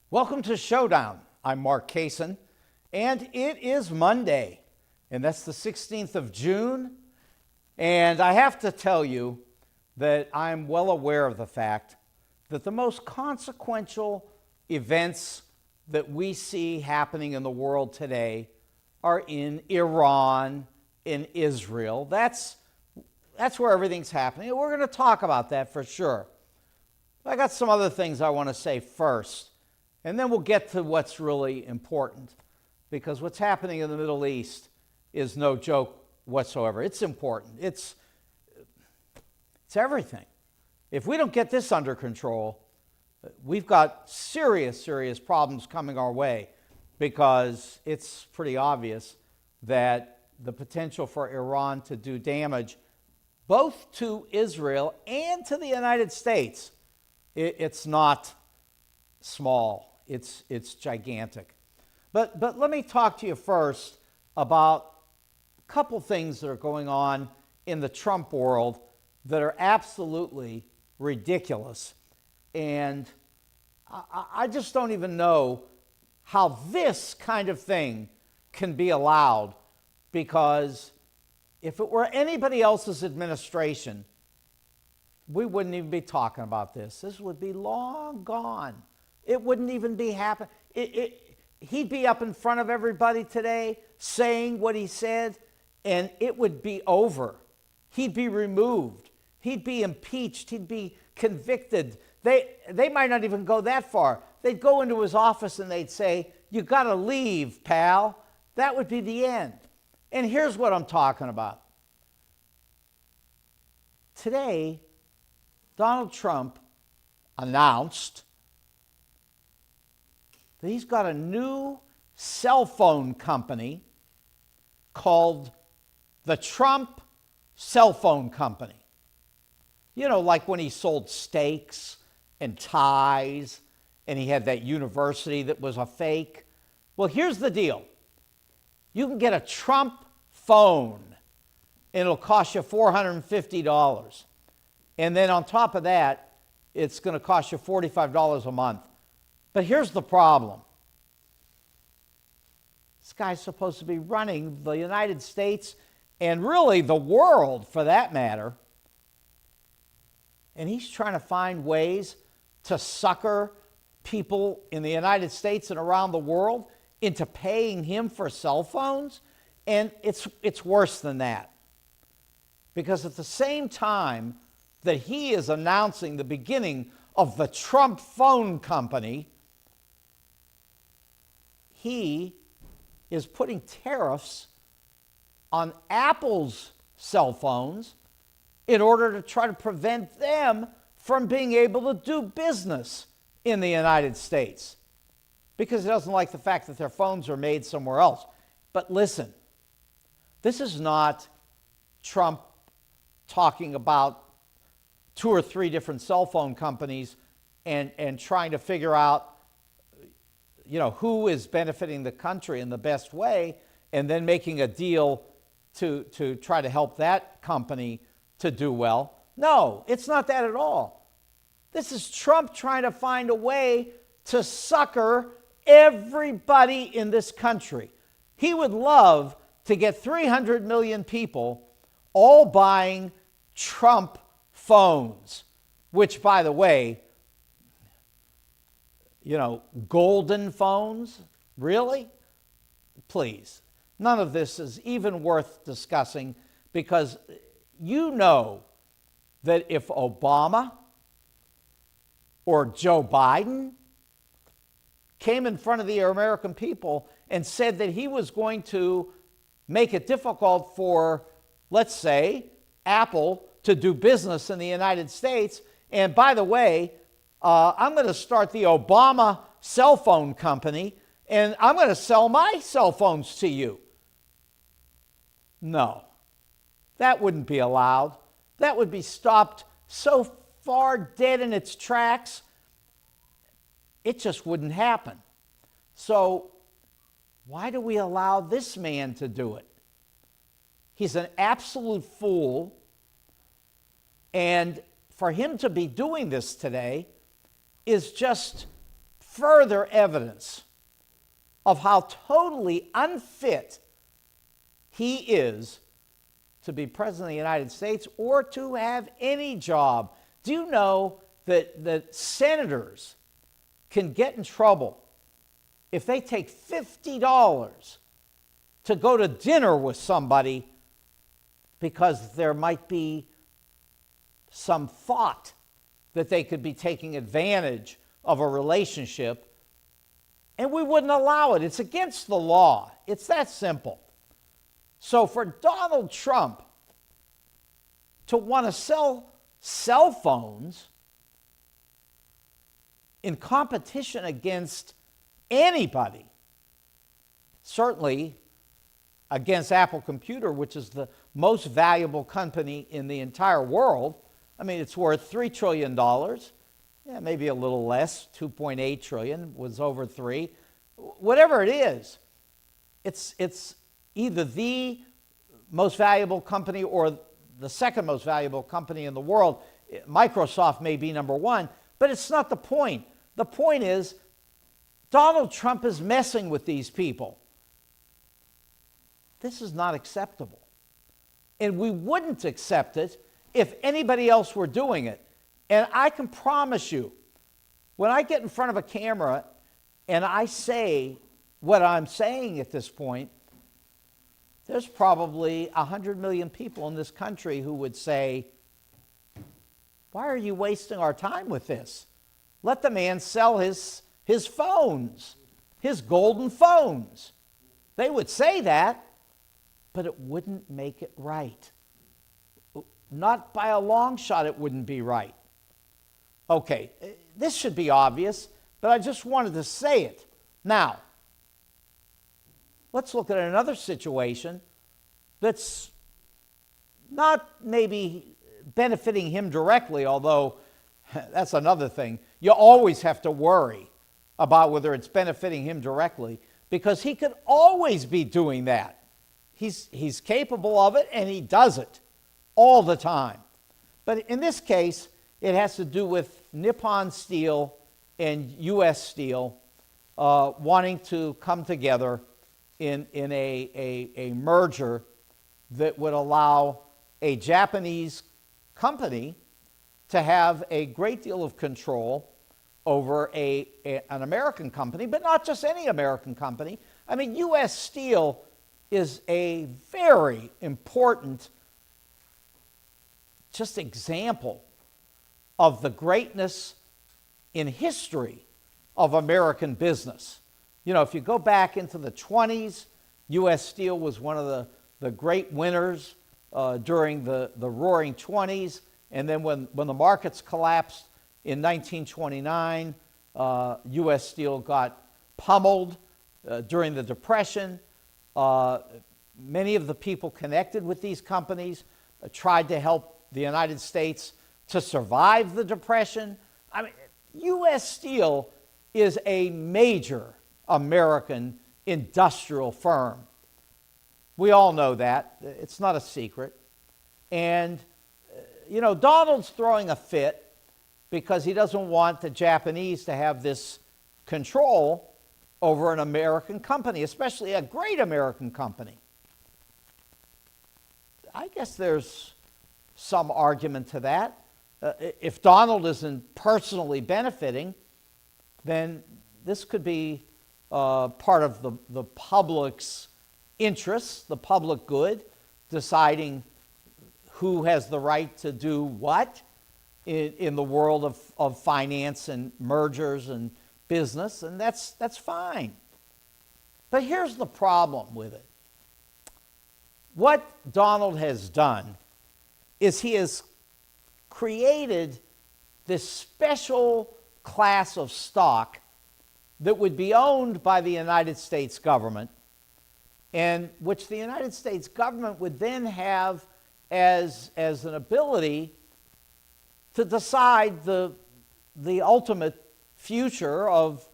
Welcome to Showdown. I'm Mark Kasen, and it is Monday, and that's the 16th of June. And I have to tell you that I'm well aware of the fact that the most consequential events that we see happening in the world today are in Iran, in Israel. That's where everything's happening. And we're going to talk about that for sure. I got some other things I want to say first. And then we'll get to what's really important, because what's happening in the Middle East is no joke whatsoever. It's important. It's everything. If we don't get this under control, we've got serious problems coming our way, because it's pretty obvious that the potential for Iran to do damage both to Israel and to the United States, it's not small. It's gigantic. But let me talk to you first about a couple things that are going on in the Trump world that are absolutely ridiculous. And I just don't even know how this kind of thing can be allowed, because if it were anybody else's administration, we wouldn't even be talking about this. This would be long gone. It wouldn't even be happening. He'd be up in front of everybody today saying what he said, and it would be over. He'd be removed. He'd be impeached. He'd be convicted. They might not even go that far. They'd go into his office and they'd say, "You got to leave, pal." That would be the end. And here's what I'm talking about. Today, Donald Trump announced that he's got a new cell phone company called the Trump Cell Phone Company. You know, like when he sold steaks and ties, and he had that university that was a fake. Well, here's the deal. You can get a Trump phone, and it'll cost you $450. And then on top of that, it's going to cost you $45 a month. But here's the problem. This guy's supposed to be running the United States and really the world, for that matter. And he's trying to find ways to sucker people in the United States and around the world into paying him for cell phones. And it's worse than that. Because at the same time that he is announcing the beginning of the Trump phone company, he is putting tariffs on Apple's cell phones in order to try to prevent them from being able to do business in the United States, because he doesn't like the fact that their phones are made somewhere else. But listen, this is not Trump talking about 2 or 3 different cell phone companies and trying to figure out, you know, who is benefiting the country in the best way, and then making a deal to try to help that company to do well. No, it's not that at all. This is Trump trying to find a way to sucker everybody in this country. He would love to get 300 million people all buying Trump phones, which, by the way, you know, golden phones? Really? Please. None of this is even worth discussing, because you know that if Obama or Joe Biden came in front of the American people and said that he was going to make it difficult for, let's say, Apple to do business in the United States, and by the way, I'm going to start the Obama cell phone company, and I'm going to sell my cell phones to you. No, that wouldn't be allowed. That would be stopped so far dead in its tracks, it just wouldn't happen. So why do we allow this man to do it? He's an absolute fool, and for him to be doing this today is just further evidence of how totally unfit he is to be president of the United States or to have any job. Do you know that senators can get in trouble if they take $50 to go to dinner with somebody because there might be some thought that they could be taking advantage of a relationship, and we wouldn't allow it. It's against the law. It's that simple. So for Donald Trump to want to sell cell phones in competition against anybody, certainly against Apple Computer, which is the most valuable company in the entire world. I mean, it's worth $3 trillion. Yeah, maybe a little less, 2.8 trillion, was over 3. Whatever it is, it's either the most valuable company or the second most valuable company in the world. Microsoft may be number one, but it's not the point. The point is Donald Trump is messing with these people. This is not acceptable. And we wouldn't accept it if anybody else were doing it. And I can promise you, when I get in front of a camera and I say what I'm saying at this point, there's probably 100 million people in this country who would say, why are you wasting our time with this? Let the man sell his phones, his golden phones. They would say that, but it wouldn't make it right. Not by a long shot it wouldn't be right. Okay, this should be obvious, but I just wanted to say it. Now, let's look at another situation that's not maybe benefiting him directly, although that's another thing. You always have to worry about whether it's benefiting him directly, because he could always be doing that. He's capable of it, and he does it all the time. But in this case, it has to do with Nippon Steel and U.S. Steel wanting to come together in a merger that would allow a Japanese company to have a great deal of control over an American company, but not just any American company. I mean, U.S. Steel is a very important just example of the greatness in history of American business. You know, if you go back into the 20s, U.S. Steel was one of the great winners during the Roaring 20s. And then when the markets collapsed in 1929, U.S. Steel got pummeled during the Depression. Many of the people connected with these companies tried to help the United States to survive the Depression. I mean, U.S. Steel is a major American industrial firm. We all know that. It's not a secret. And, you know, Donald's throwing a fit because he doesn't want the Japanese to have this control over an American company, especially a great American company. I guess there's some argument to that. If Donald isn't personally benefiting, then this could be part of the public's interests, the public good, deciding who has the right to do what in the world of finance and mergers and business, and that's fine. But here's the problem with it. What Donald has done is he has created this special class of stock that would be owned by the United States government, and which the United States government would then have as an ability to decide the ultimate future of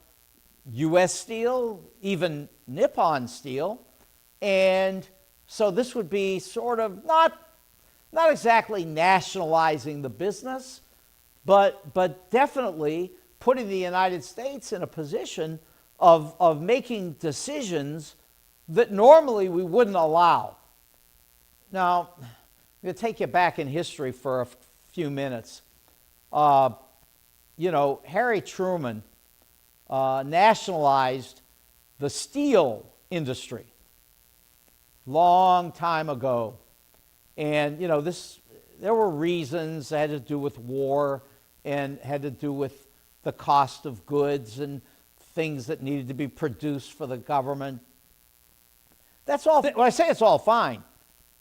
U.S. Steel, even Nippon Steel. And so this would be sort of not exactly nationalizing the business, but definitely putting the United States in a position of making decisions that normally we wouldn't allow. Now, I'm going to take you back in history for a few minutes. Harry Truman nationalized the steel industry long time ago. And, there were reasons that had to do with war and had to do with the cost of goods and things that needed to be produced for the government. That's all. When I say it's all fine,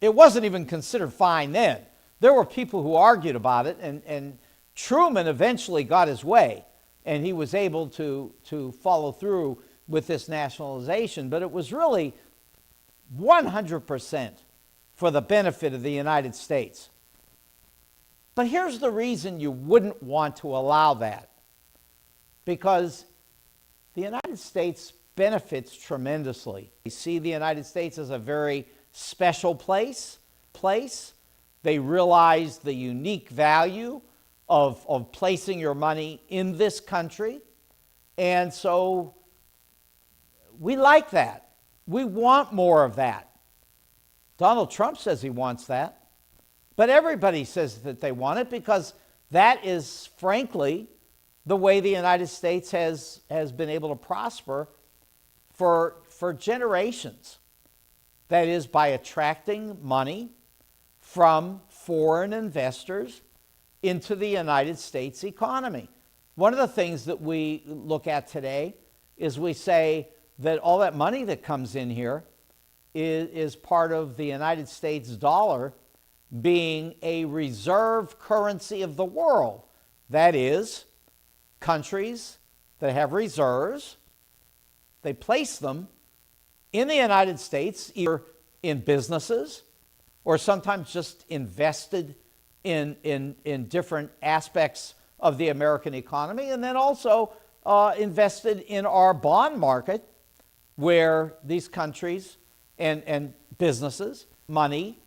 it wasn't even considered fine then. There were people who argued about it, and Truman eventually got his way, and he was able to follow through with this nationalization. But it was really 100% for the benefit of the United States. But here's the reason you wouldn't want to allow that. Because the United States benefits tremendously. We see the United States as a very special place. They realize the unique value of placing your money in this country. And so we like that. We want more of that. Donald Trump says he wants that. But everybody says that they want it because that is, frankly, the way the United States has been able to prosper for generations. That is, by attracting money from foreign investors into the United States economy. One of the things that we look at today is we say that all that money that comes in here is part of the United States dollar being a reserve currency of the world. That is, countries that have reserves, they place them in the United States, either in businesses or sometimes just invested in different aspects of the American economy, and then also invested in our bond market, where these countries and businesses, money